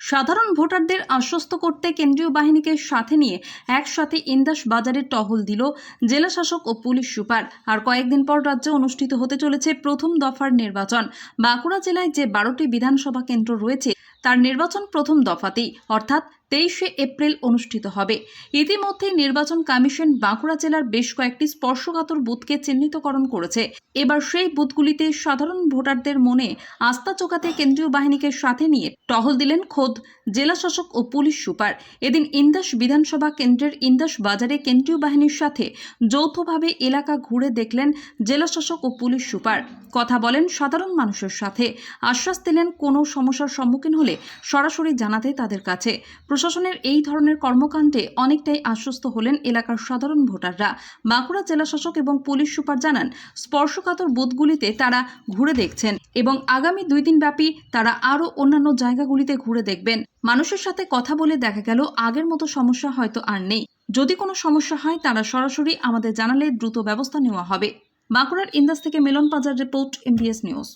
সাধারণ ভোটারদের আশ্বস্ত করতে কেন্দ্রীয় বাহিনীকে সাথে নিয়ে একসাথে ইন্দাস বাজারে টহল দিল জেলা শাসক ও পুলিশ সুপার। আর কয়েকদিন পর রাজ্যে অনুষ্ঠিত হতে চলেছে প্রথম দফার নির্বাচন। বাঁকুড়া জেলায় যে 12টি বিধানসভা কেন্দ্র রয়েছে তার নির্বাচন প্রথম দফাতেই অর্থাৎ 23শে এপ্রিল অনুষ্ঠিত হবে। ইতিমধ্যেই নির্বাচন কমিশন বাঁকুড়া জেলার বেশ কয়েকটি স্পর্শকাতর বুথকে চিহ্নিতকরণ করেছে। এবার সেই বুথগুলিতে সাধারণ ভোটারদের মনে আস্থা জোগাতে কেন্দ্রীয় বাহিনীকে সাথে নিয়ে টহল দিলেন খোদ জেলা শাসক ও পুলিশ সুপার। এদিন ইন্দাস বিধানসভা কেন্দ্রের ইন্দাস বাজারে কেন্দ্রীয় বাহিনীর সাথে যৌথভাবে এলাকা ঘুরে দেখলেন জেলা শাসক ও পুলিশ সুপার। কথা বলেন সাধারণ মানুষের সাথে, আশ্বাস দিলেন কোনো সমস্যার সম্মুখীন হলে সরাসরি জানাতে তাদের কাছে। প্রশাসনের এই ধরনের কর্মকাণ্ডে অনেকটাই আশ্বস্ত হলেন এলাকার সাধারণ ভোটাররা। বাঁকুড়া জেলা শাসক এবং পুলিশ সুপার জানান, স্পর্শকাতর বুথগুলিতে তারা ঘুরে দেখছেন এবং আগামী 2 দিন ব্যাপী তারা আরও অন্যান্য জায়গাগুলিতে ঘুরে দেখবেন। মানুষের সাথে কথা বলে দেখা গেল আগের মতো সমস্যা হয়তো আর নেই। যদি কোনো সমস্যা হয় তারা সরাসরি আমাদের জানালে দ্রুত ব্যবস্থা নেওয়া হবে। বাঁকুড়ার ইন্দাস থেকে মিলন পাজার রিপোর্ট, MBS নিউজ।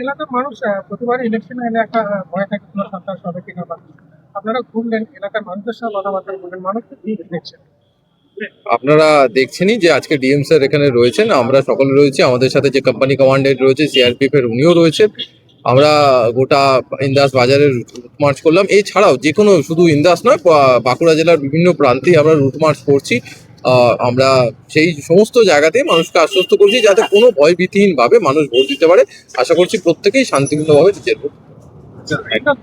এলাকার মানুষ প্রতিবার ইলেকশনে এলে একটা ভয় থাকে কোনো সরকার হবে কিনা বা আপনারা ঘুরলেন এলাকার মানুষদের সাথে কথাবার্তা বললেন, মানুষ কি দেখছেন? আপনারা দেখছেনই যে আজকে ডিএম স্যার এখানে রয়েছেন, আমরা সকলে রয়েছি, আমাদের সাথে যে কোম্পানি কমান্ডেন্ট রয়েছে সিআরপিএফ এর উনিও রয়েছেন। আমরা গোটা ইন্দাস বাজারে রুট মার্চ করলাম। এছাড়াও যে কোনো শুধু ইন্দাস নয়, বাঁকুড়া জেলার বিভিন্ন প্রান্তে আমরা রুট মার্চ করছি। আমরা সেই সমস্ত জায়গাতে মানুষকে আশ্বস্ত করছি যাতে কোনো ভয়ভীতিহীন ভাবে মানুষ ভোট দিতে পারে। আশা করছি প্রত্যেকেই শান্তিপূর্ণভাবে নিজের ভোট।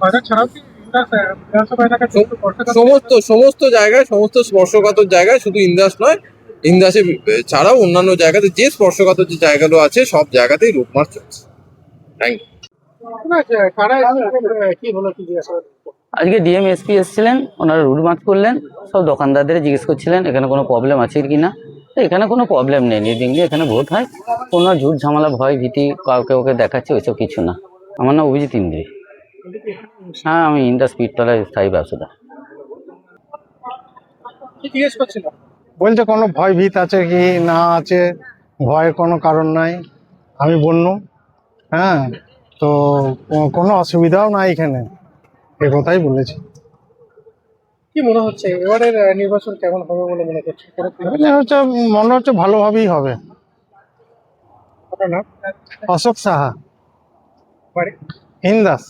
বাজার ছাড়াও কি বিধানসভা এলাকায় সমস্ত জায়গায়, সমস্ত স্পর্শকাতর জায়গায়, শুধু ইন্দাস নয়, ইন্দাসে ছাড়াও অন্যান্য জায়গাতে যে স্পর্শকাতর যে জায়গাগুলো আছে সব জায়গাতেই রুট মার্চ চলছে। Thank you. কি হলো কি আজকে ডিএম এসপি এসেছিলেন, ওনারা রুট মার্চ করলেন, সব দোকানদারদের জিজ্ঞেস করছিলেন এখানে কোনো প্রবলেম আছে কি না। এখানে কোনো প্রবলেম নেই, নির্বিঘ্নে এখানে ভোট হয়। কোনো ঝুট ঝামেলা ভয় ভীতি কাউকে ওকে দেখাচ্ছে ওইসব কিছু না। আমার নাম অভিজিৎ ইন্দ্রি। হ্যাঁ, আমি ইন্দাস পিঠতলায় স্থায়ী ব্যবসাদার। জিজ্ঞেস করছিলাম, বলছে কোনো ভয় ভীত আছে কি না আছে, ভয়ের কোনো কারণ নাই। আমি বললাম হ্যাঁ, তো কোনো অসুবিধাও নাই এখানে, এ কথাই বলেছি। কি মনে হচ্ছে এবারের নির্বাচন কেমন হবে বলে মনে করছে? মনে হচ্ছে ভালোভাবেই হবে। আপনার নাম? অশোক সাহা, বাড়ি? ইন্দাস।